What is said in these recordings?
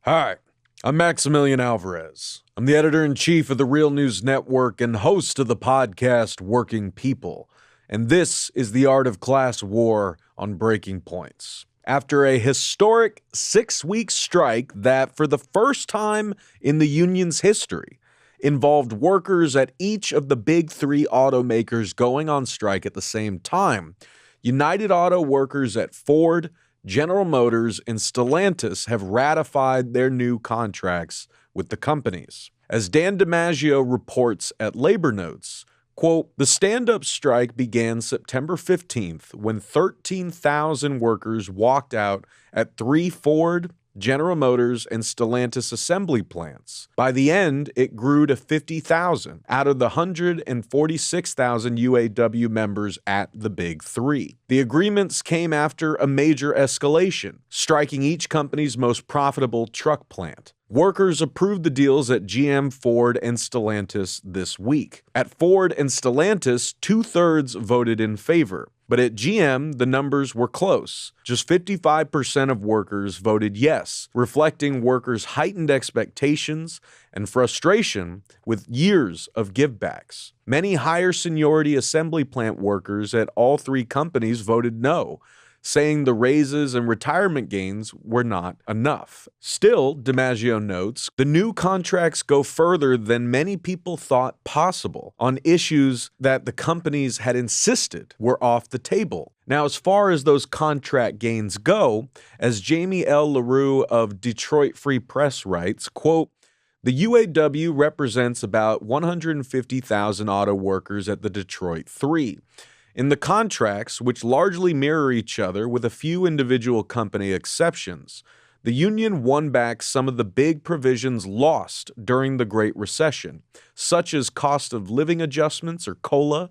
Hi, I'm Maximilian Alvarez. I'm the editor-in-chief of the Real News Network and host of the podcast Working People. And this is the Art of Class War on Breaking Points. After a historic 6-week strike that, for the first time in the union's history, involved workers at each of the big three automakers going on strike at the same time, United Auto Workers at Ford, General Motors, and Stellantis have ratified their new contracts with the companies. As Dan DiMaggio reports at Labor Notes, quote, the stand-up strike began September 15th when 13,000 workers walked out at 3 Ford, General Motors, and Stellantis assembly plants. By the end, it grew to 50,000 out of the 146,000 UAW members at the Big Three. The agreements came after a major escalation, striking each company's most profitable truck plant. Workers approved the deals at GM, Ford, and Stellantis this week. At Ford and Stellantis, 2/3 voted in favor. But at GM, the numbers were close. Just 55% of workers voted yes, reflecting workers' heightened expectations and frustration with years of givebacks. Many higher seniority assembly plant workers at all three companies voted no, saying the raises and retirement gains were not enough. Still, DiMaggio notes, the new contracts go further than many people thought possible on issues that the companies had insisted were off the table. Now, as far as those contract gains go, as Jamie L. LaRue of Detroit Free Press writes, quote, the UAW represents about 150,000 auto workers at the Detroit Three. In the contracts, which largely mirror each other with a few individual company exceptions, the union won back some of the big provisions lost during the Great Recession, such as cost of living adjustments or COLA,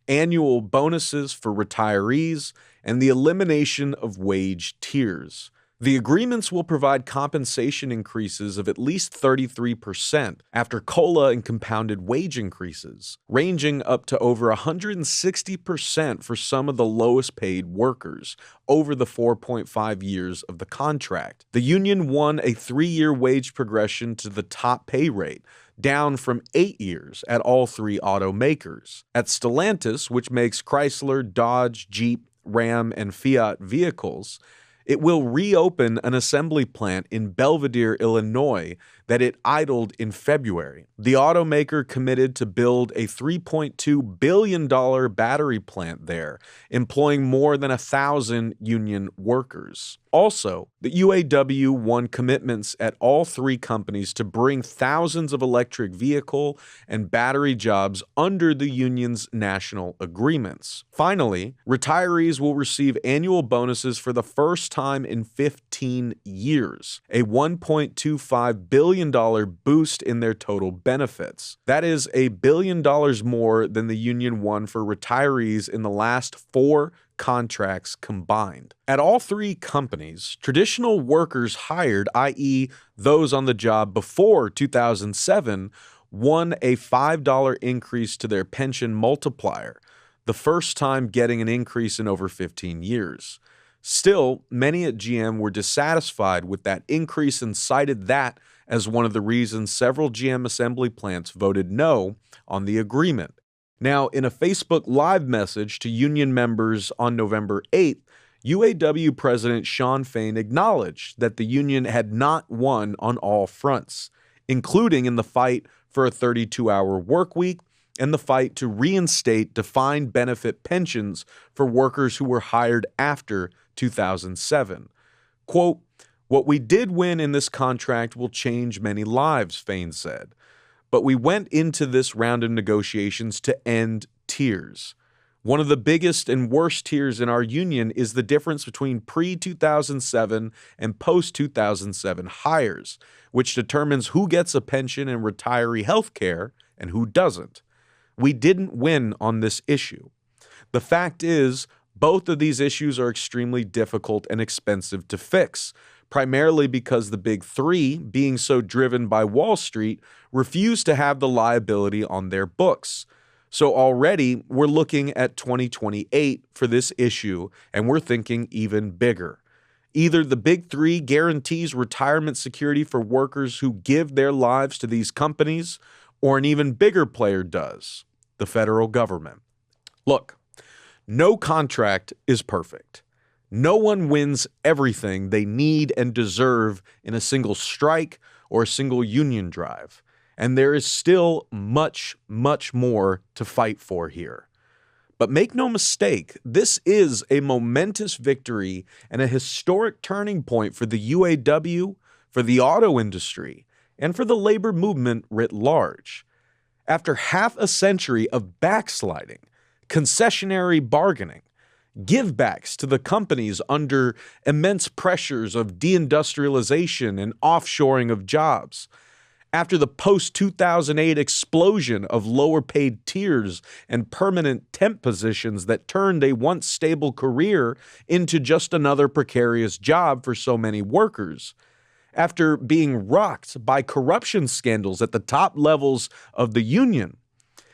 annual bonuses for retirees, and the elimination of wage tiers. The agreements will provide compensation increases of at least 33% after COLA and compounded wage increases, ranging up to over 160% for some of the lowest paid workers over the 4.5 years of the contract. The union won a 3-year wage progression to the top pay rate, down from 8 years at all three automakers. At Stellantis, which makes Chrysler, Dodge, Jeep, Ram, and Fiat vehicles, it will reopen an assembly plant in Belvidere, Illinois, that it idled in February. The automaker committed to build a $3.2 billion battery plant there, employing more than 1,000 union workers. Also, the UAW won commitments at all three companies to bring thousands of electric vehicle and battery jobs under the union's national agreements. Finally, retirees will receive annual bonuses for the first time in 15 years, a $1.25 billion boost in their total benefits. That is $1 billion more than the union won for retirees in the last 4 contracts combined. At all three companies, traditional workers hired, i.e., those on the job before 2007, won a $5 increase to their pension multiplier, the first time getting an increase in over 15 years. Still, many at GM were dissatisfied with that increase and cited that as one of the reasons several GM assembly plants voted no on the agreement. Now, in a Facebook Live message to union members on November 8th, UAW President Shawn Fain acknowledged that the union had not won on all fronts, including in the fight for a 32-hour work week and the fight to reinstate defined benefit pensions for workers who were hired after 2007. Quote, what we did win in this contract will change many lives, Fain said. But we went into this round of negotiations to end tiers. One of the biggest and worst tiers in our union is the difference between pre-2007 and post-2007 hires, which determines who gets a pension and retiree health care and who doesn't. We didn't win on this issue. The fact is, both of these issues are extremely difficult and expensive to fix, primarily because the Big Three, being so driven by Wall Street, refuse to have the liability on their books. So already we're looking at 2028 for this issue, and we're thinking even bigger. Either the big three guarantees retirement security for workers who give their lives to these companies, or an even bigger player does, the federal government. Look, no contract is perfect. No one wins everything they need and deserve in a single strike or a single union drive. And there is still much, much more to fight for here. But make no mistake, this is a momentous victory and a historic turning point for the UAW, for the auto industry, and for the labor movement writ large. After half a century of backsliding, concessionary bargaining, givebacks to the companies under immense pressures of deindustrialization and offshoring of jobs, after the post-2008 explosion of lower-paid tiers and permanent temp positions that turned a once stable career into just another precarious job for so many workers, after being rocked by corruption scandals at the top levels of the union,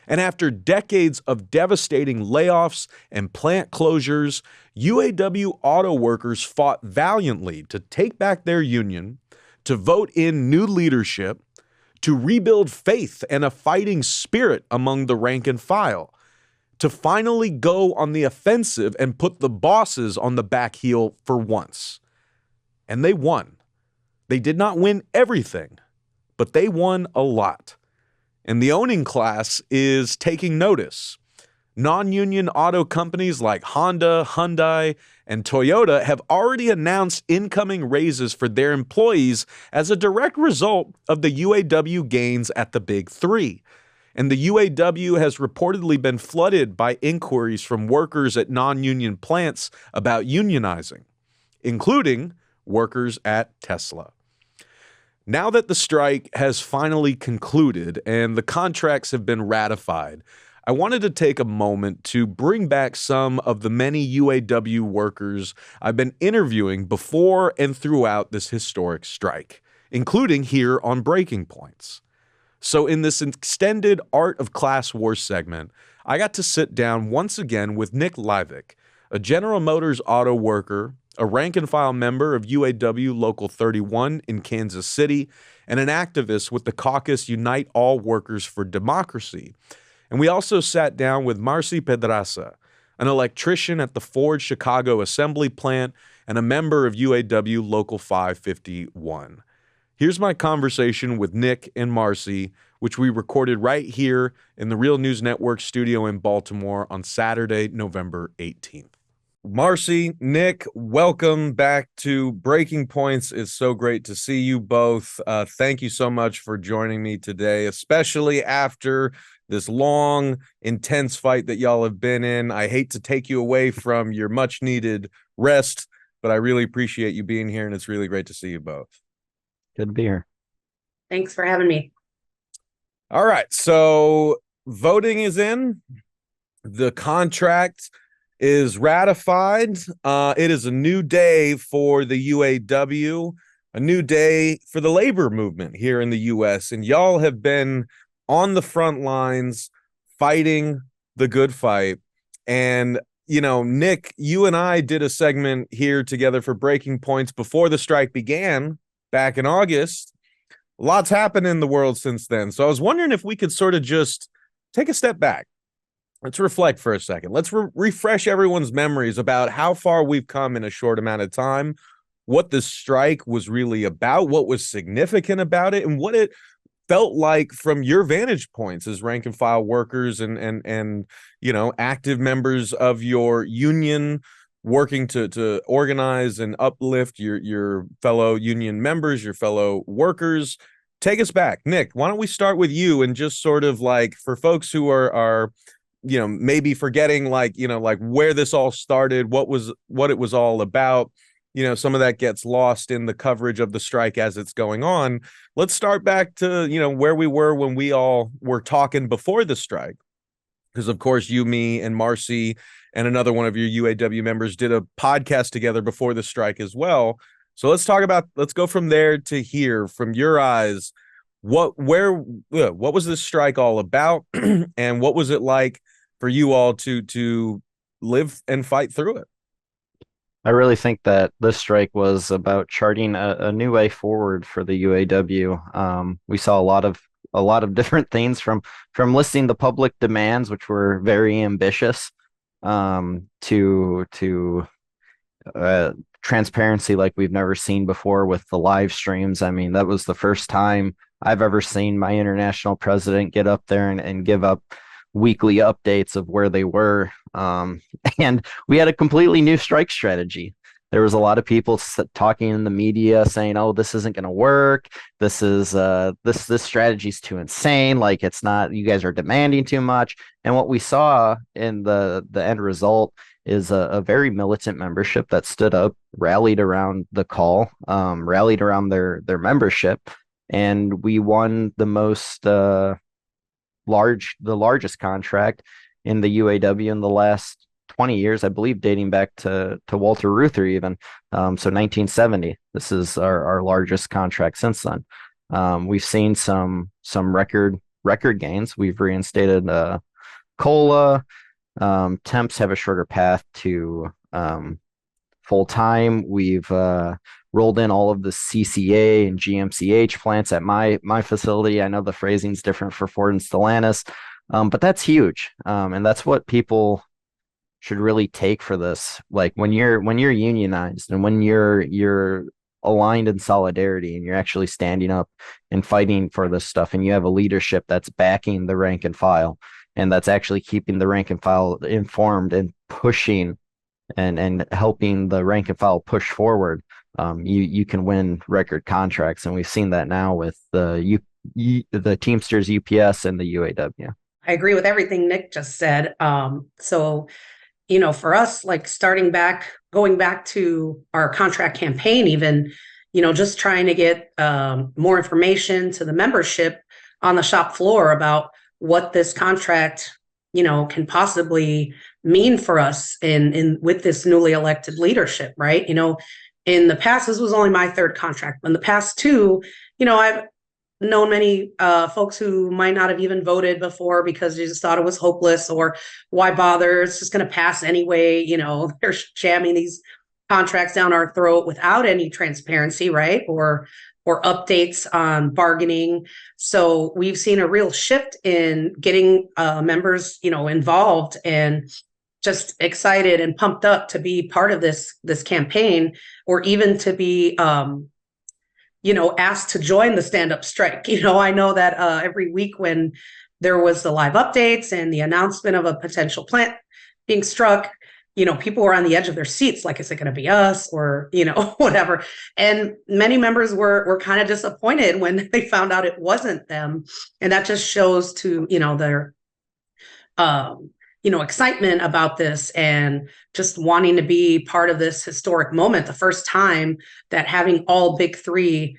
and after decades of devastating layoffs and plant closures, UAW auto workers fought valiantly to take back their union, to vote in new leadership, to rebuild faith and a fighting spirit among the rank and file, to finally go on the offensive and put the bosses on the back heel for once. And they won. They did not win everything, but they won a lot. And the owning class is taking notice. Non-union auto companies like Honda, Hyundai, and Toyota have already announced incoming raises for their employees as a direct result of the UAW gains at the Big Three. And the UAW has reportedly been flooded by inquiries from workers at non-union plants about unionizing, including workers at Tesla. Now that the strike has finally concluded and the contracts have been ratified, I wanted to take a moment to bring back some of the many UAW workers I've been interviewing before and throughout this historic strike, including here on Breaking Points. So in this extended Art of Class War segment, I got to sit down once again with Nick Livick, a General Motors auto worker, a rank-and-file member of UAW Local 31 in Kansas City, and an activist with the caucus Unite All Workers for Democracy. And we also sat down with Marcy Pedraza, an electrician at the Ford Chicago Assembly Plant and a member of UAW Local 551. Here's my conversation with Nick and Marcy, which we recorded right here in the Real News Network studio in Baltimore on Saturday, November 18th. Marcy, Nick, welcome back to Breaking Points. It's so great to see you both. Thank you so much for joining me today, especially after this long, intense fight that y'all have been in. I hate to take you away from your much-needed rest, but I really appreciate you being here, and it's really great to see you both. Good to be here. Thanks for having me. All right, so voting is in. The contract is ratified. It is a new day for the UAW, a new day for the labor movement here in the U.S., and y'all have been on the front lines fighting the good fight. And, you know, Nick, you and I did a segment here together for Breaking Points before the strike began back in August. Lots happened in the world since then. So I was wondering if we could sort of just take a step back. Let's reflect for a second. Let's refresh everyone's memories about how far we've come in a short amount of time, what the strike was really about, what was significant about it, and what it felt like from your vantage points as rank and file workers and you know, active members of your union, working to organize and uplift your fellow union members, your fellow workers. Take us back. Nick, why don't we start with you and just sort of like, for folks who are you know, maybe forgetting, like, you know, like where this all started, what it was all about. You know, some of that gets lost in the coverage of the strike as it's going on. Let's start back to, you know, where we were when we all were talking before the strike. Because, of course, you, me, and Marcy and another one of your UAW members did a podcast together before the strike as well. So let's go from there to here, from your eyes, what was this strike all about? And what was it like for you all to live and fight through it? I really think that this strike was about charting a new way forward for the UAW. We saw a lot of different things from listing the public demands, which were very ambitious, to transparency like we've never seen before with the live streams. I mean, that was the first time I've ever seen my international president get up there and give up weekly updates of where they were. And we had a completely new strike strategy. There was a lot of people talking in the media saying, "Oh, this isn't going to work. This strategy is too insane. Like it's not. You guys are demanding too much." And what we saw in the end result is a very militant membership that stood up, rallied around the call, rallied around their membership, and we won the largest contract in the UAW in the last 20 years, I believe, dating back to Walter Reuther even. So 1970. This is our largest contract since then. We've seen some record gains. We've reinstated COLA. Temps have a shorter path to full time. We've rolled in all of the CCA and GMCH plants at my facility. I know the phrasing's different for Ford and Stellantis, but that's huge, and that's what people should really take for this. Like when you're unionized and when you're aligned in solidarity and you're actually standing up and fighting for this stuff, and you have a leadership that's backing the rank and file and that's actually keeping the rank and file informed and pushing and helping the rank and file push forward, you can win record contracts, and we've seen that now with the Teamsters, UPS, and the UAW. I agree with everything Nick just said. So, for us, like going back to our contract campaign, even, just trying to get more information to the membership on the shop floor about what this contract, can possibly mean for us in with this newly elected leadership, right? In the past, this was only my third contract. In the past two, I've known many folks who might not have even voted before because they just thought it was hopeless, or why bother? It's just going to pass anyway. They're jamming these contracts down our throat without any transparency, right? Or updates on bargaining. So we've seen a real shift in getting members, involved and just excited and pumped up to be part of this campaign, or even to be asked to join the stand-up strike. I know that every week when there was the live updates and the announcement of a potential plant being struck, people were on the edge of their seats, like, is it going to be us, or, whatever. And many members were kind of disappointed when they found out it wasn't them. And that just shows to, their, excitement about this and just wanting to be part of this historic moment. The first time that having all big three,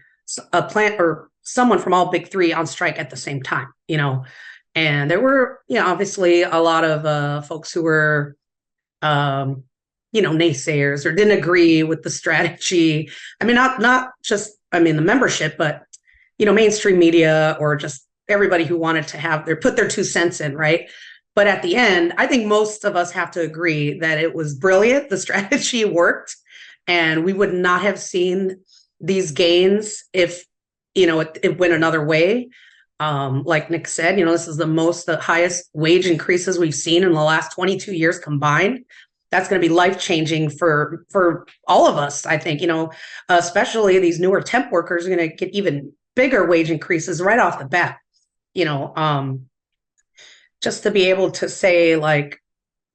a plant or someone from all big three on strike at the same time, and there were, obviously a lot of folks who were, naysayers or didn't agree with the strategy. I mean, not just, the membership, but, mainstream media or just everybody who wanted to put their 2 cents in, right? But at the end, I think most of us have to agree that it was brilliant. The strategy worked, and we would not have seen these gains if, it went another way. Like Nick said, this is the highest wage increases we've seen in the last 22 years combined. That's going to be life-changing for all of us, I think, especially these newer temp workers are going to get even bigger wage increases right off the bat, just to be able to say, like,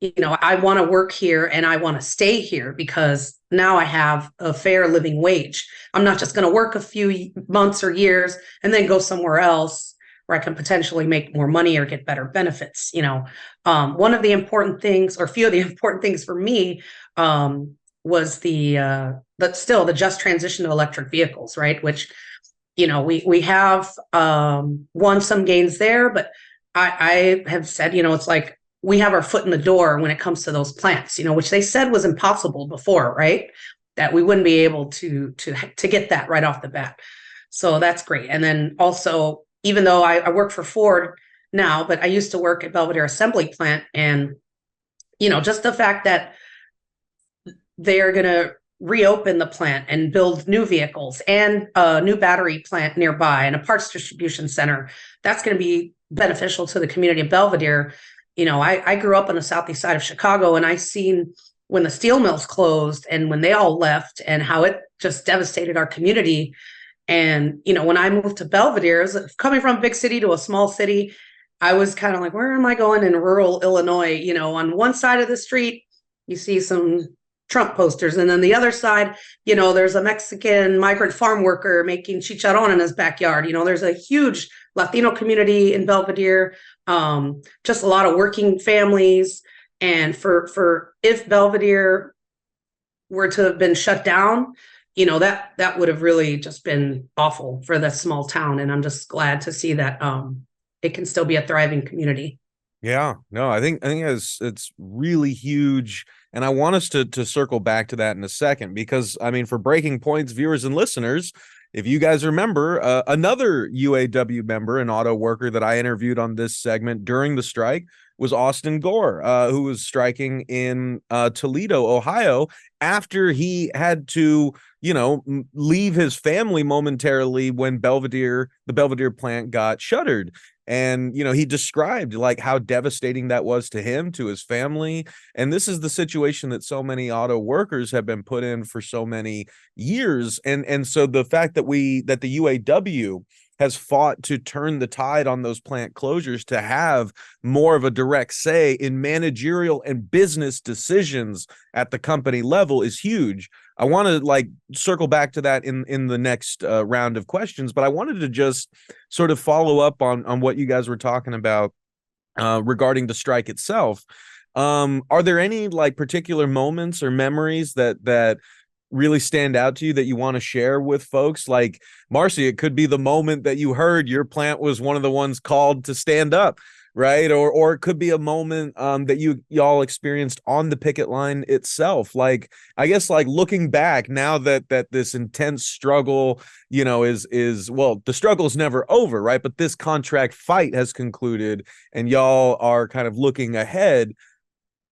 I want to work here and I want to stay here because now I have a fair living wage. I'm not just going to work a few months or years and then go somewhere else where I can potentially make more money or get better benefits. One of the important things, or a few of the important things for me, was the just transition to electric vehicles, right? Which, we have won some gains there, but I have said, it's like we have our foot in the door when it comes to those plants, which they said was impossible before, right? That we wouldn't be able to get that right off the bat. So that's great. And then also, even though I work for Ford now, but I used to work at Belvedere Assembly Plant, and just the fact that they are going to reopen the plant and build new vehicles and a new battery plant nearby and a parts distribution center. That's going to be beneficial to the community of Belvedere. I grew up on the southeast side of Chicago, and I seen when the steel mills closed and when they all left and how it just devastated our community. And, when I moved to Belvedere, coming from a big city to a small city, I was kind of like, where am I going in rural Illinois? On one side of the street, you see some Trump posters. And then the other side, there's a Mexican migrant farm worker making chicharron in his backyard. There's a huge Latino community in Belvedere, just a lot of working families. And for if Belvedere were to have been shut down, that would have really just been awful for that small town. And I'm just glad to see that it can still be a thriving community. Yeah, no, I think it's really huge. And I want us to circle back to that in a second, because I mean, for Breaking Point's viewers and listeners, if you guys remember, another UAW member, an auto worker that I interviewed on this segment during the strike was Austin Gore, who was striking in Toledo, Ohio, after he had to, leave his family momentarily when the Belvedere plant got shuttered. And, he described like how devastating that was to him, to his family. And this is the situation that so many auto workers have been put in for so many years. And so the fact that the UAW has fought to turn the tide on those plant closures, to have more of a direct say in managerial and business decisions at the company level, is huge. I want to circle back to that in the next round of questions, but I wanted to just sort of follow up on what you guys were talking about regarding the strike itself. Are there any particular moments or memories that really stand out to you that you want to share with folks? Like, Marcy, it could be the moment that you heard your plant was one of the ones called to stand up, right? Or it could be a moment that y'all experienced on the picket line itself. Like, I guess looking back now that this intense struggle, is well, the struggle's never over, right? But this contract fight has concluded and y'all are kind of looking ahead.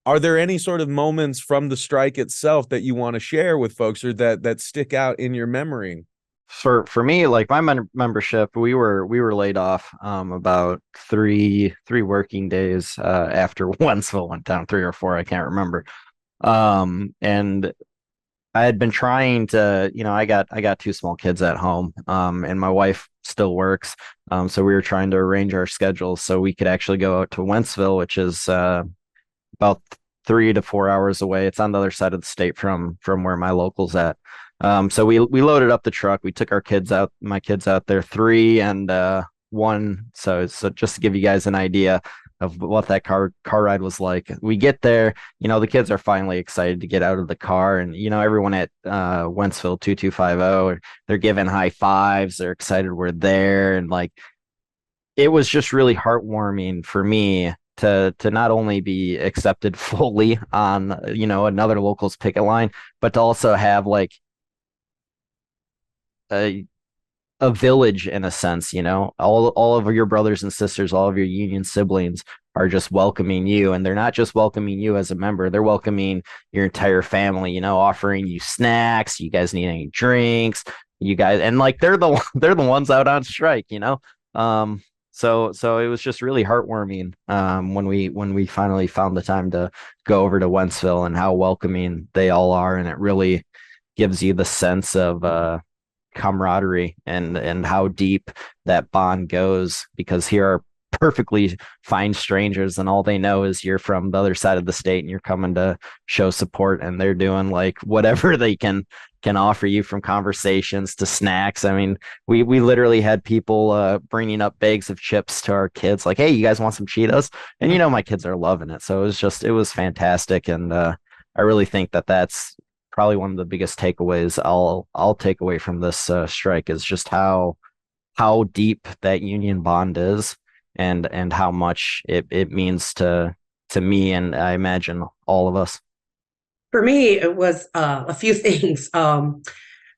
Are there any sort of moments from the strike itself that you want to share with folks, or that stick out in your memory? For me, my membership, we were laid off about three working days after Wentzville went down, 3 or 4, I can't remember. And I had been trying to, I got 2 small kids at home, and my wife still works, so we were trying to arrange our schedules so we could actually go out to Wentzville, which is about 3 to 4 hours away. It's on the other side of the state from where my local's at. So we loaded up the truck. We took my kids out there, 3 and 1. So just to give you guys an idea of what that car ride was like. We get there, the kids are finally excited to get out of the car, and everyone at Wentzville 2250, they're giving high fives. They're excited we're there, and it was just really heartwarming for me to not only be accepted fully on another local's picket line, but to also have a village in a sense. All of your brothers and sisters, all of your union siblings are just welcoming you, and they're not just welcoming you as a member, they're welcoming your entire family, offering you snacks. You guys need any drinks, you guys, and they're the ones out on strike. So it was just really heartwarming when we finally found the time to go over to Wentzville, and how welcoming they all are, and it really gives you the sense of camaraderie and how deep that bond goes, because here are perfectly fine strangers, and all they know is you're from the other side of the state and you're coming to show support, and they're doing whatever they can offer you, from conversations to snacks. I mean, we literally had people bringing up bags of chips to our kids, like, hey, you guys want some Cheetos? And my kids are loving it. So it was fantastic, and I really think that's probably one of the biggest takeaways I'll take away from this strike, is just how deep that union bond is, and how much it means to me, and I imagine all of us. For me, it was a few things.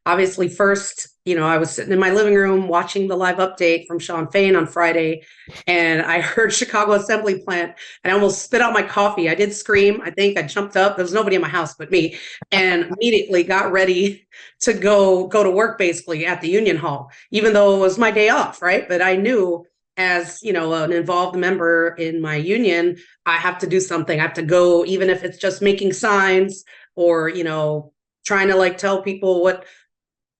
obviously first, I was sitting in my living room watching the live update from Sean Fain on Friday, and I heard Chicago Assembly Plant, and I almost spit out my coffee. I did scream. I think I jumped up. There was nobody in my house but me, and immediately got ready to go to work basically at the Union Hall, even though it was my day off, right? But I knew, as an involved member in my union, I have to do something. I have to go, even if it's just making signs or trying to like tell people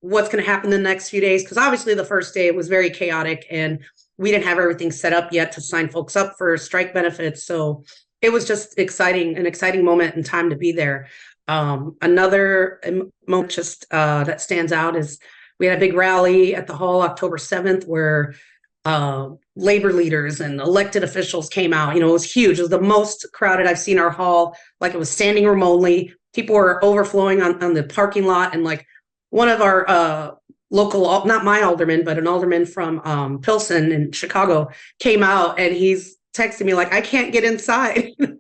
what's going to happen the next few days. Because obviously the first day was very chaotic and we didn't have everything set up yet to sign folks up for strike benefits. So it was just an exciting moment and time to be there. Another moment just that stands out is we had a big rally at the hall October 7th where labor leaders and elected officials came out. It was huge. It was the most crowded I've seen our hall. Like, it was standing room only. People were overflowing on the parking lot. And like, one of our local, not my alderman, but an alderman from Pilsen in Chicago came out, and he's texting me like, I can't get inside. And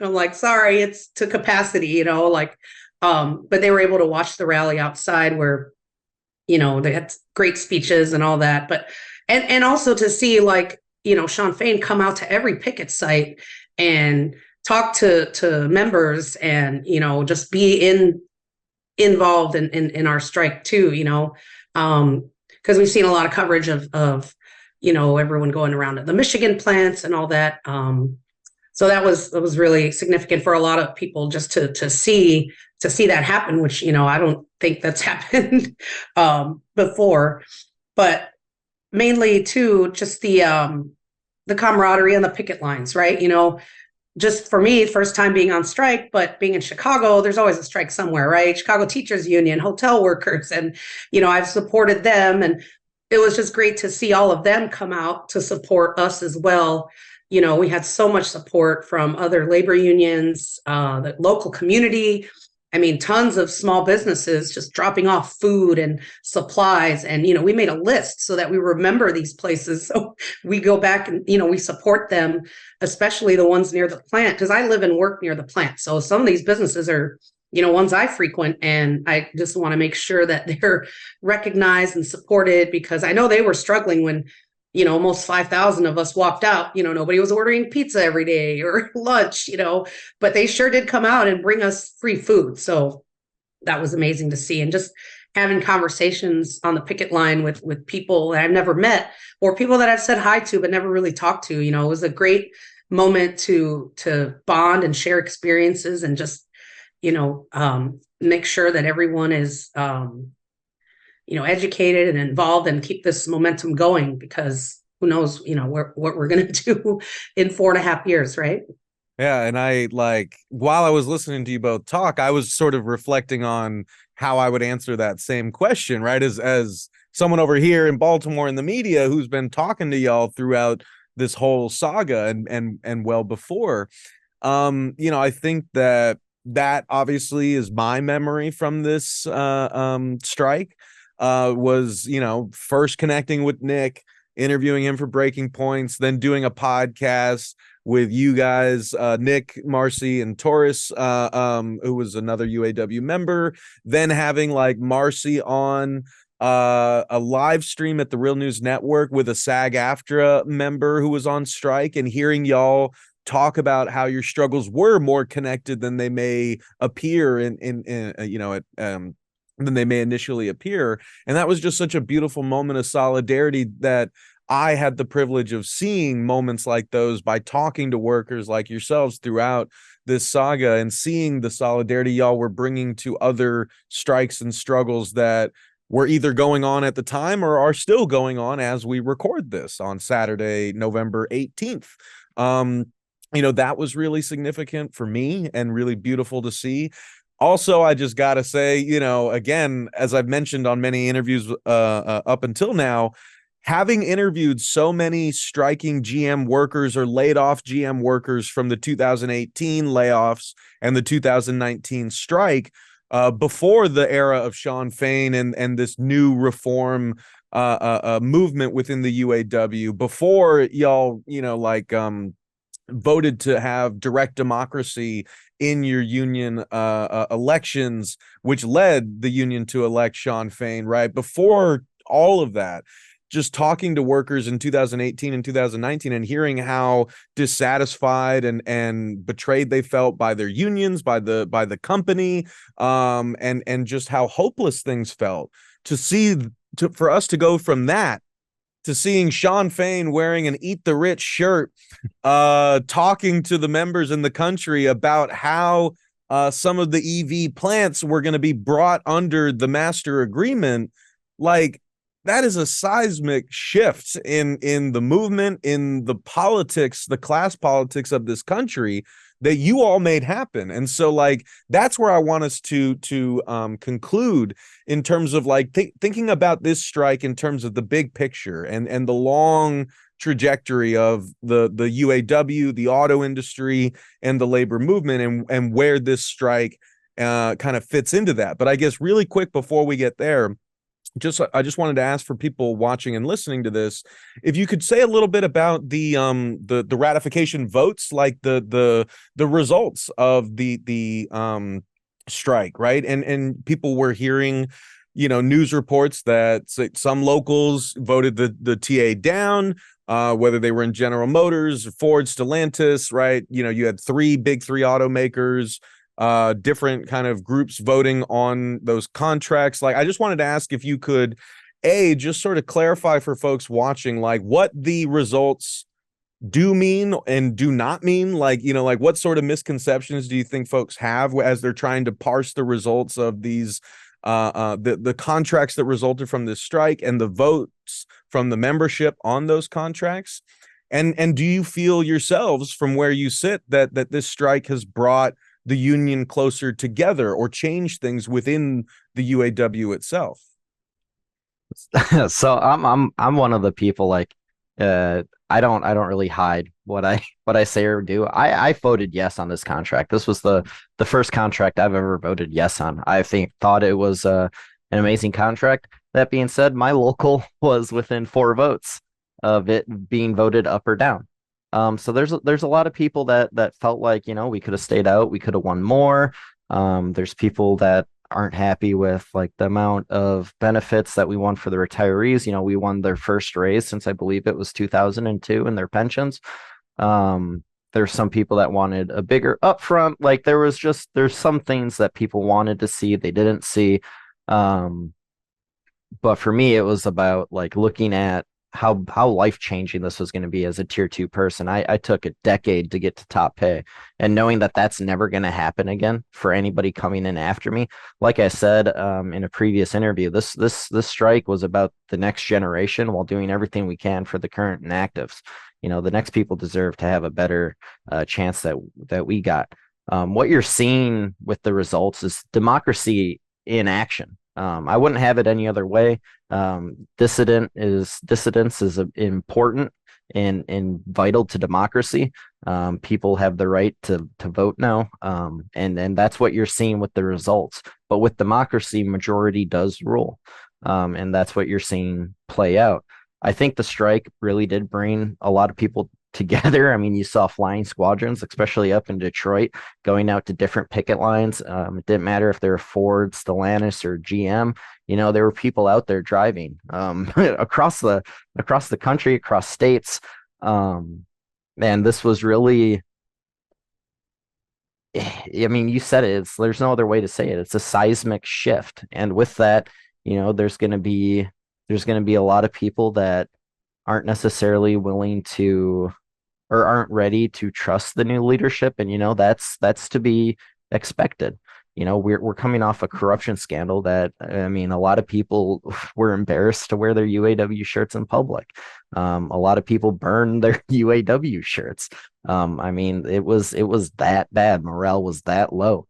I'm like, sorry, it's to capacity, but they were able to watch the rally outside where, they had great speeches and all that. But and also to see like, Sean Fain come out to every picket site and talk to members and, just be involved in our strike too, because we've seen a lot of coverage of everyone going around to the Michigan plants and all that. So that was really significant for a lot of people just to see that happen, which, I don't think that's happened before. But mainly too, just the camaraderie on the picket lines, right? Just for me, first time being on strike, but being in Chicago, there's always a strike somewhere, right? Chicago Teachers Union, hotel workers, and I've supported them, and it was just great to see all of them come out to support us as well. We had so much support from other labor unions, the local community. I mean, tons of small businesses just dropping off food and supplies. And, we made a list so that we remember these places. So we go back and, we support them, especially the ones near the plant, because I live and work near the plant. So some of these businesses are, ones I frequent, and I just want to make sure that they're recognized and supported, because I know they were struggling when, almost 5,000 of us walked out. Nobody was ordering pizza every day or lunch, but they sure did come out and bring us free food. So that was amazing to see. And just having conversations on the picket line with people that I've never met, or people that I've said hi to but never really talked to, it was a great moment to bond and share experiences and just, make sure that everyone is, educated and involved and keep this momentum going, because who knows, what we're going to do in 4.5 years, right? Yeah. And I while I was listening to you both talk, I was sort of reflecting on how I would answer that same question, right? As someone over here in Baltimore in the media who's been talking to y'all throughout this whole saga and well before, I think that obviously is my memory from this strike. Was, first connecting with Nick, interviewing him for Breaking Points, then doing a podcast with you guys, Nick, Marcy, and Taurus, who was another UAW member, then having like Marcy on a live stream at the Real News Network with a SAG-AFTRA member who was on strike, and hearing y'all talk about how your struggles were more connected than they may appear than they may initially appear. And that was just such a beautiful moment of solidarity that I had the privilege of seeing moments like those by talking to workers like yourselves throughout this saga, and seeing the solidarity y'all were bringing to other strikes and struggles that were either going on at the time or are still going on as we record this on Saturday, November 18th. That was really significant for me and really beautiful to see. Also, I just got to say, again, as I've mentioned on many interviews up until now, having interviewed so many striking GM workers or laid off GM workers from the 2018 layoffs and the 2019 strike, before the era of Sean Fain and this new reform movement within the UAW, before y'all, voted to have direct democracy in your union elections, which led the union to elect Shawn Fain, right? Before all of that, just talking to workers in 2018 and 2019 and hearing how dissatisfied and betrayed they felt by their unions, by the company, and just how hopeless things felt. For us to go from that to seeing Shawn Fain wearing an Eat the Rich shirt, talking to the members in the country about how some of the EV plants were going to be brought under the master agreement, like, that is a seismic shift in the movement, in the politics, the class politics of this country that you all made happen. And so, like, that's where I want us to conclude in terms of, like, thinking about this strike in terms of the big picture and the long trajectory of the UAW, the auto industry, and the labor movement, and where this strike kind of fits into that. But I guess really quick before we get there, I just wanted to ask for people watching and listening to this, if you could say a little bit about the ratification votes, like the results of the strike, right? And people were hearing, news reports that some locals voted the TA down, whether they were in General Motors, Ford, Stellantis, right? You had big three automakers, different kind of groups voting on those contracts. Like, I just wanted to ask if you could just sort of clarify for folks watching, like, what the results do mean and do not mean. Like, like, what sort of misconceptions do you think folks have as they're trying to parse the results of these the contracts that resulted from this strike and the votes from the membership on those contracts? And do you feel yourselves, from where you sit, that this strike has brought the union closer together or change things within the UAW itself? So I'm one of the people, like, I don't really hide what I say or do. I voted yes on this contract. This was the first contract I've ever voted yes on. I thought it was an amazing contract. That being said, my local was within 4 votes of it being voted up or down. So there's a lot of people that felt like, we could have stayed out, we could have won more. There's people that aren't happy with, like, the amount of benefits that we won for the retirees. We won their first raise since I believe it was 2002 in their pensions. There's some people that wanted a bigger upfront. Like, there's some things that people wanted to see they didn't see. But for me, it was about, like, looking at how life-changing this was going to be as a tier 2 person. I took a decade to get to top pay, and knowing that that's never going to happen again for anybody coming in after me. Like I said in a previous interview, this strike was about the next generation, while doing everything we can for the current and actives. The next people deserve to have a better chance that we got. What you're seeing with the results is democracy in action. I wouldn't have it any other way. Dissidence is important and vital to democracy. People have the right to vote now, and that's what you're seeing with the results. But with democracy, majority does rule, and that's what you're seeing play out. I think the strike really did bring a lot of people together. I mean, you saw flying squadrons, especially up in Detroit, going out to different picket lines. It didn't matter if they were Ford, Stellantis, or GM. There were people out there driving across the country, across states. And this was really, I mean, you said it. There's no other way to say it. It's a seismic shift, and with that, there's going to be a lot of people that aren't necessarily willing to, or aren't ready to trust the new leadership. And, that's to be expected. We're coming off a corruption scandal that, I mean, a lot of people were embarrassed to wear their UAW shirts in public. A lot of people burned their UAW shirts. I mean, it was that bad. Morale was that low.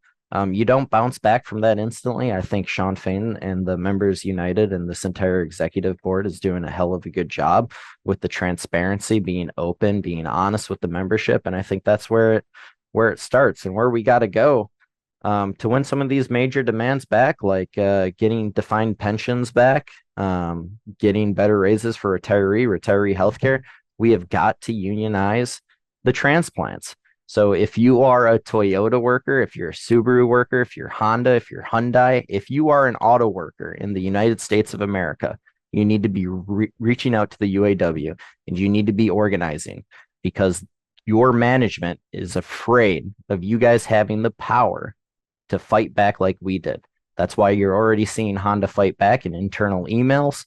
You don't bounce back from that instantly. I think Shawn Fain and the members united and this entire executive board is doing a hell of a good job with the transparency, being open, being honest with the membership. And I think that's where it starts and where we got to go to win some of these major demands back, like getting defined pensions back, getting better raises for retiree healthcare. We have got to unionize the transplants. So if you are a Toyota worker, if you're a Subaru worker, if you're Honda, if you're Hyundai, if you are an auto worker in the United States of America, you need to be reaching out to the UAW, and you need to be organizing, because your management is afraid of you guys having the power to fight back like we did. That's why you're already seeing Honda fight back in internal emails,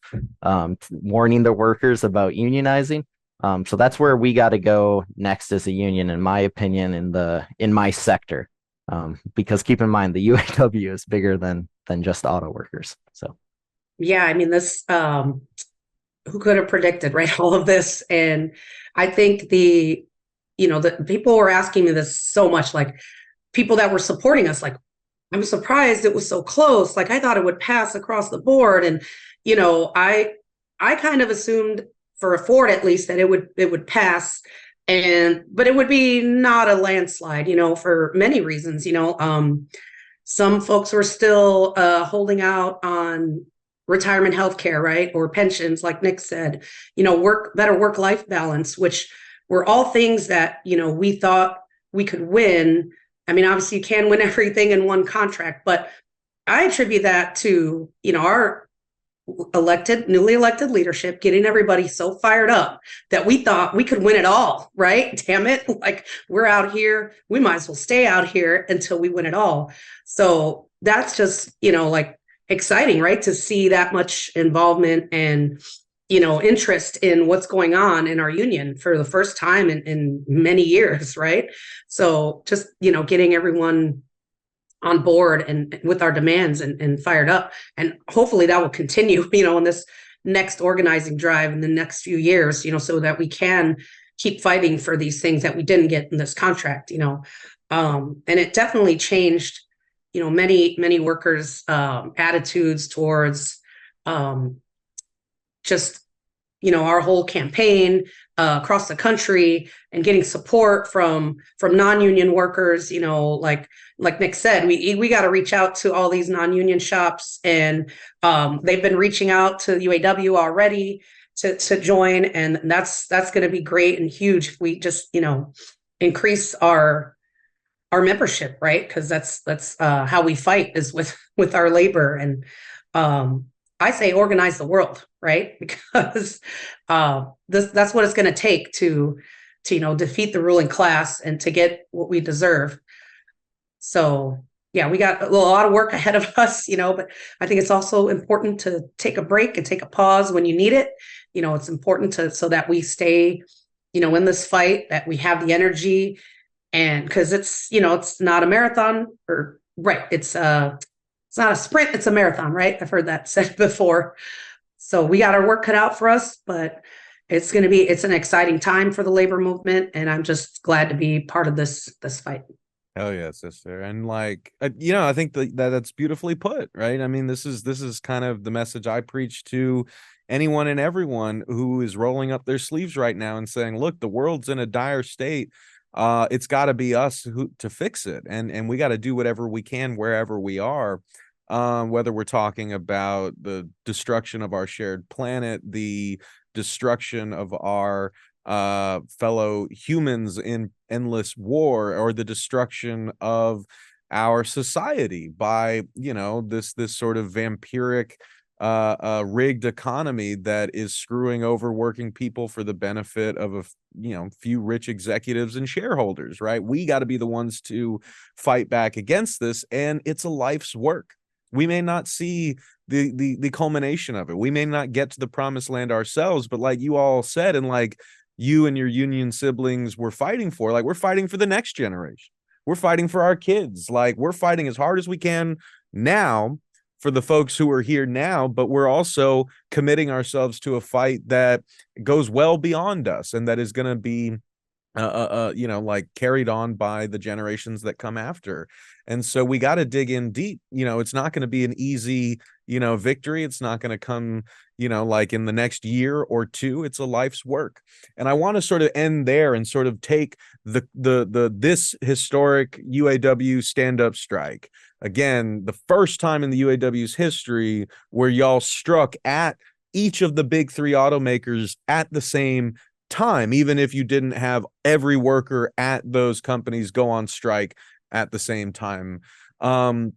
warning the workers about unionizing. So that's where we got to go next as a union, in my opinion, in my sector. Because keep in mind, the UAW is bigger than just auto workers. So yeah, I mean, this who could have predicted, right? All of this. And I think the people were asking me this so much, like people that were supporting us, like, I'm surprised it was so close. Like, I thought it would pass across the board. And, I kind of assumed, for a Ford at least, that it would pass, but it would be not a landslide, for many reasons. Some folks were still holding out on retirement health care, right? Or pensions, like Nick said, better work-life balance, which were all things that, we thought we could win. I mean, obviously you can win everything in one contract, but I attribute that to, our newly elected leadership getting everybody so fired up that we thought we could win it all, right? Damn it. Like, we're out here, we might as well stay out here until we win it all. So that's just, like, exciting, right? To see that much involvement and, interest in what's going on in our union for the first time in many years, right? So just, getting everyone on board and with our demands and fired up. And hopefully that will continue, in this next organizing drive in the next few years, so that we can keep fighting for these things that we didn't get in this contract, and it definitely changed, many workers' attitudes towards just, our whole campaign across the country, and getting support from non-union workers, like Nick said, we got to reach out to all these non-union shops, and they've been reaching out to UAW already to join, and that's going to be great and huge if we just increase our membership, right? Because that's how we fight, is with our labor. And I say organize the world, right? Because that's what it's going to take to defeat the ruling class and to get what we deserve. So yeah, we got a lot of work ahead of us, but I think it's also important to take a break and take a pause when you need it. It's important so that we stay, in this fight, that we have the energy, and because it's not a marathon, or right. It's not a sprint, it's a marathon, right? I've heard that said before. So we got our work cut out for us, but it's an exciting time for the labor movement. And I'm just glad to be part of this fight. Hell yeah, sister. And like, I think that's beautifully put, right? I mean, this is kind of the message I preach to anyone and everyone who is rolling up their sleeves right now and saying, look, the world's in a dire state. It's got to be us to fix it. And we got to do whatever we can wherever we are. Whether we're talking about the destruction of our shared planet, the destruction of our fellow humans in endless war, or the destruction of our society by this sort of vampiric rigged economy that is screwing over working people for the benefit of a few rich executives and shareholders, right? We got to be the ones to fight back against this, and it's a life's work. We may not see the culmination of it. We may not get to the promised land ourselves, but like you all said, and like you and your union siblings were fighting for, like, we're fighting for the next generation. We're fighting for our kids. Like, we're fighting as hard as we can now for the folks who are here now, but we're also committing ourselves to a fight that goes well beyond us, and that is going to be like carried on by the generations that come after. And so we got to dig in deep. It's not going to be an easy, victory. It's not going to come, like in the next year or two. It's a life's work. And I want to sort of end there and sort of take this historic UAW stand-up strike. Again, the first time in the UAW's history where y'all struck at each of the big three automakers at the same time, even if you didn't have every worker at those companies go on strike at the same time. And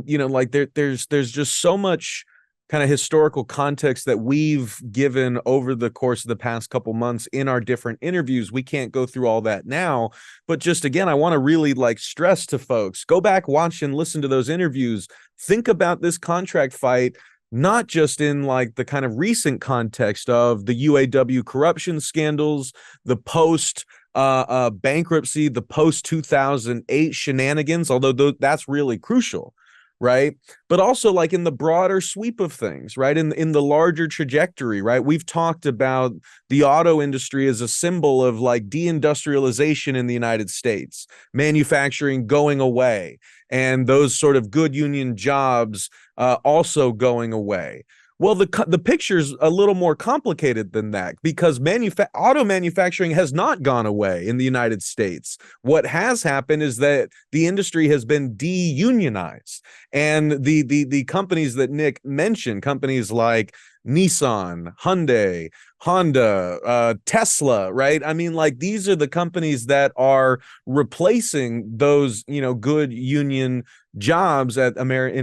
like there's just so much kind of historical context that we've given over the course of the past couple months in our different interviews. We can't go through all that now, but just again, I want to really like stress to folks, go back, watch and listen to those interviews. Think about this contract fight, not just in like the kind of recent context of the UAW corruption scandals, the post bankruptcy, the post 2008 shenanigans, although that's really crucial, right? But also like in the broader sweep of things, right? In the larger trajectory, right? We've talked about the auto industry as a symbol of like deindustrialization in the United States, manufacturing going away, and those sort of good union jobs also going away. Well, the picture's a little more complicated than that, because auto manufacturing has not gone away in the United States. What has happened is that the industry has been de-unionized, and the companies that Nick mentioned, companies like Nissan, Hyundai, Honda, Tesla, right? I mean, like these are the companies that are replacing those, good union jobs in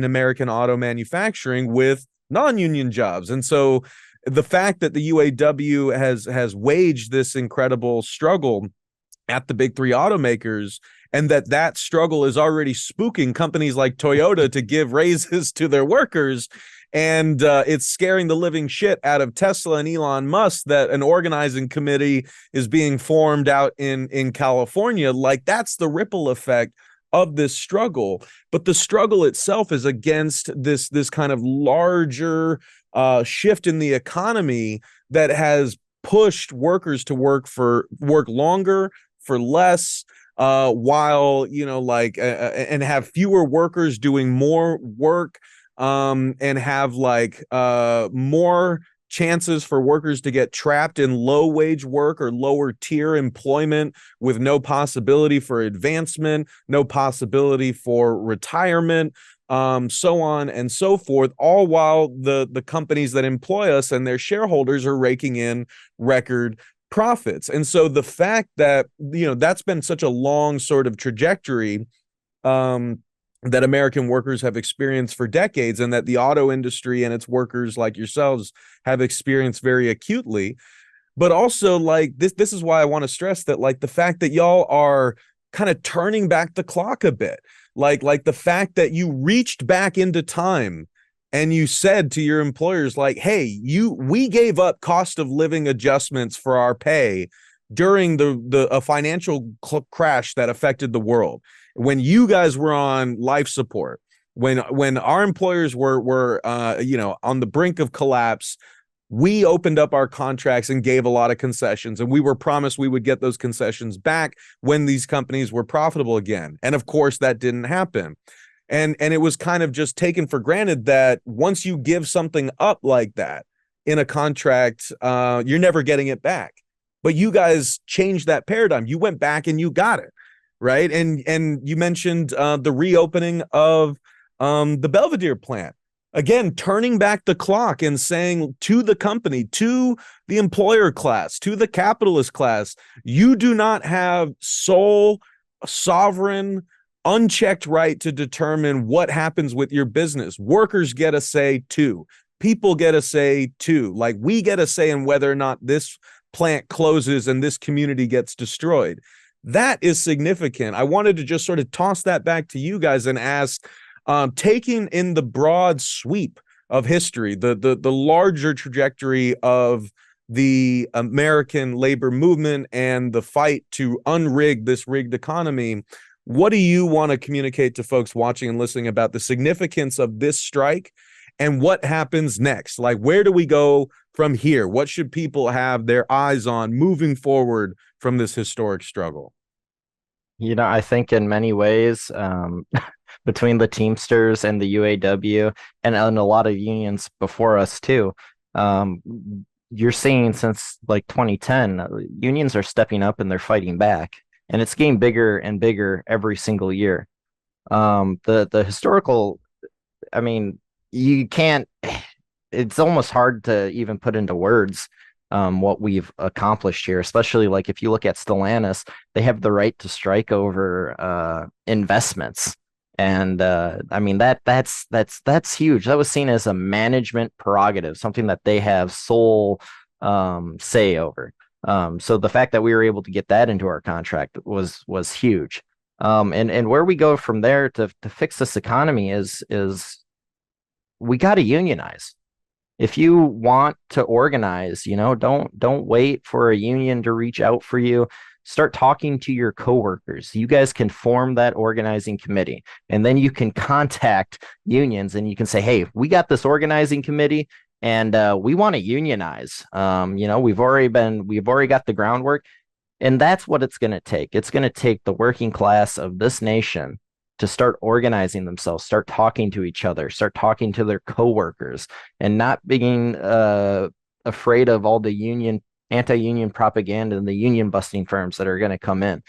American auto manufacturing with non-union jobs. And so the fact that the UAW has waged this incredible struggle at the big three automakers, and that struggle is already spooking companies like Toyota to give raises to their workers, and it's scaring the living shit out of Tesla and Elon Musk that an organizing committee is being formed out in California. Like that's the ripple effect of this struggle. But the struggle itself is against this kind of larger shift in the economy that has pushed workers to work longer for less, while and have fewer workers doing more work, and have like more chances for workers to get trapped in low wage work or lower tier employment with no possibility for advancement, no possibility for retirement, so on and so forth, all while the companies that employ us and their shareholders are raking in record profits. And so the fact that, that's been such a long sort of trajectory, that American workers have experienced for decades, and that the auto industry and its workers like yourselves have experienced very acutely. But also like this is why I want to stress that, like the fact that y'all are kind of turning back the clock a bit, like the fact that you reached back into time and you said to your employers, like, hey, we gave up cost of living adjustments for our pay during a financial crash that affected the world, when you guys were on life support, when our employers were on the brink of collapse. We opened up our contracts and gave a lot of concessions, and we were promised we would get those concessions back when these companies were profitable again. And of course that didn't happen. And it was kind of just taken for granted that once you give something up like that in a contract, you're never getting it back. But you guys changed that paradigm. You went back and you got it, right? And you mentioned the reopening of the Belvedere plant. Again, turning back the clock and saying to the company, to the employer class, to the capitalist class, you do not have sole, sovereign, unchecked right to determine what happens with your business. Workers get a say too. People get a say too. Like we get a say in whether or not this plant closes and this community gets destroyed. That is significant. I wanted to just sort of toss that back to you guys and ask, taking in the broad sweep of history, the larger trajectory of the American labor movement and the fight to unrig this rigged economy, what do you want to communicate to folks watching and listening about the significance of this strike and what happens next? Like, where do we go from here? What should people have their eyes on moving forward from this historic struggle? I think in many ways, between the Teamsters and the UAW and a lot of unions before us too, you're seeing since like 2010, unions are stepping up and they're fighting back, and it's getting bigger and bigger every single year. The historical, I mean, you can't, it's almost hard to even put into words what we've accomplished here, especially like if you look at Stellantis, they have the right to strike over investments. And I mean that's huge. That was seen as a management prerogative, something that they have sole say over. So the fact that we were able to get that into our contract was huge. And where we go from there to fix this economy is we got to unionize. If you want to organize, don't wait for a union to reach out for you. Start talking to your coworkers. You guys can form that organizing committee, and then you can contact unions and you can say, hey, we got this organizing committee and we want to unionize. We've already got the groundwork, and that's what it's going to take. It's going to take the working class of this nation to start organizing themselves, start talking to each other, start talking to their coworkers, and not being afraid of all the anti-union propaganda and the union busting firms that are going to come in.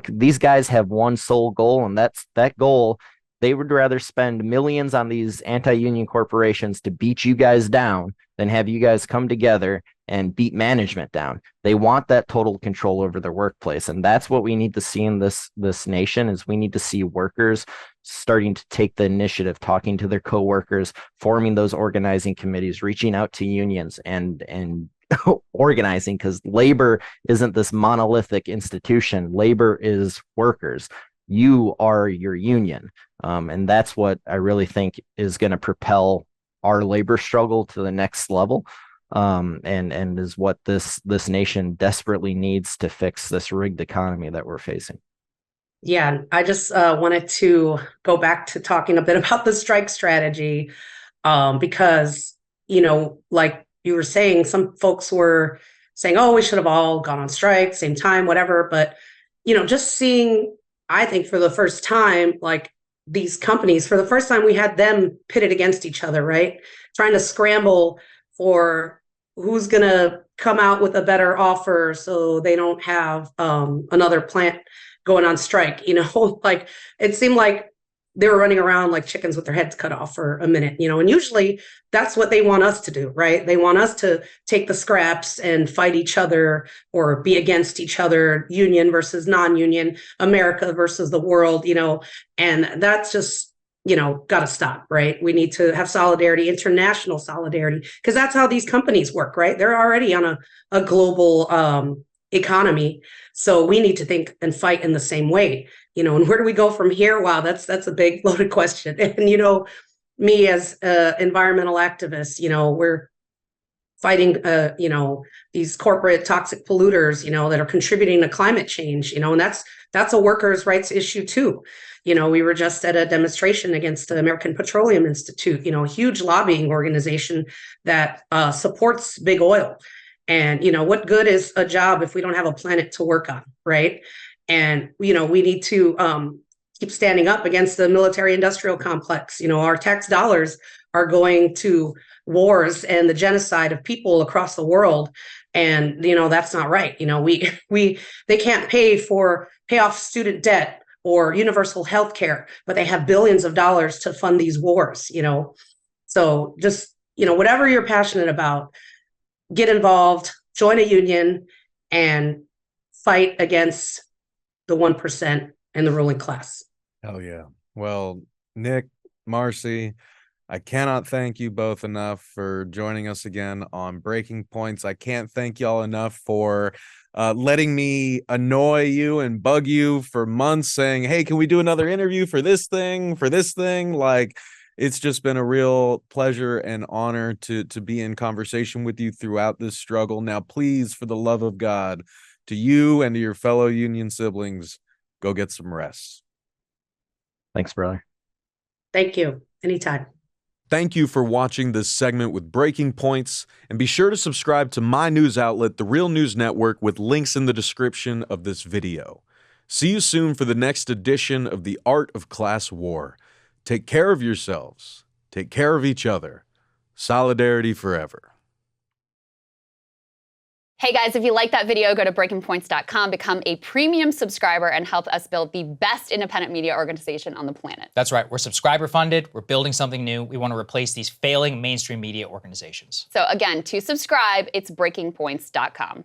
These guys have one sole goal, and that's that goal. They would rather spend millions on these anti-union corporations to beat you guys down than have you guys come together and beat management down. They want that total control over their workplace. And that's what we need to see in this nation is we need to see workers starting to take the initiative, talking to their coworkers, forming those organizing committees, reaching out to unions and organizing, because labor isn't this monolithic institution. Labor is workers. You are your union. And that's what I really think is going to propel our labor struggle to the next level. And is what this nation desperately needs to fix this rigged economy that we're facing. Yeah, I just wanted to go back to talking a bit about the strike strategy, because, like you were saying, some folks were saying, oh, we should have all gone on strike, same time, whatever. But, just seeing, I think for the first time, like these companies, for the first time, we had them pitted against each other, right? Trying to scramble for who's going to come out with a better offer so they don't have another plant going on strike. Like it seemed like they were running around like chickens with their heads cut off for a minute, and usually that's what they want us to do, right? They want us to take the scraps and fight each other or be against each other, union versus non-union, America versus the world, and that's just, got to stop, right? We need to have solidarity, international solidarity, because that's how these companies work, right? They're already on a global economy. So we need to think and fight in the same way, and where do we go from here? Wow, that's a big loaded question. And, me as an environmental activist, we're fighting, these corporate toxic polluters, that are contributing to climate change, and that's a workers' rights issue too. We were just at a demonstration against the American Petroleum Institute, a huge lobbying organization that supports big oil. And, what good is a job if we don't have a planet to work on, right? And, we need to keep standing up against the military industrial complex. Our tax dollars are going to wars and the genocide of people across the world. And, that's not right. They can't pay off student debt or universal health care, but they have billions of dollars to fund these wars, So just, whatever you're passionate about, get involved, join a union, and fight against the 1% and the ruling class. Hell yeah. Well, Nick, Marcy, I cannot thank you both enough for joining us again on Breaking Points. I can't thank y'all enough for letting me annoy you and bug you for months saying, hey, can we do another interview for this thing, Like, it's just been a real pleasure and honor to be in conversation with you throughout this struggle. Now, please, for the love of God, to you and to your fellow union siblings, go get some rest. Thanks, brother. Thank you. Anytime. Thank you for watching this segment with Breaking Points, and be sure to subscribe to my news outlet, The Real News Network, with links in the description of this video. See you soon for the next edition of The Art of Class War. Take care of yourselves. Take care of each other. Solidarity forever. Hey guys, if you like that video, go to breakingpoints.com, become a premium subscriber, and help us build the best independent media organization on the planet. That's right. We're subscriber funded. We're building something new. We want to replace these failing mainstream media organizations. So again, to subscribe, it's breakingpoints.com.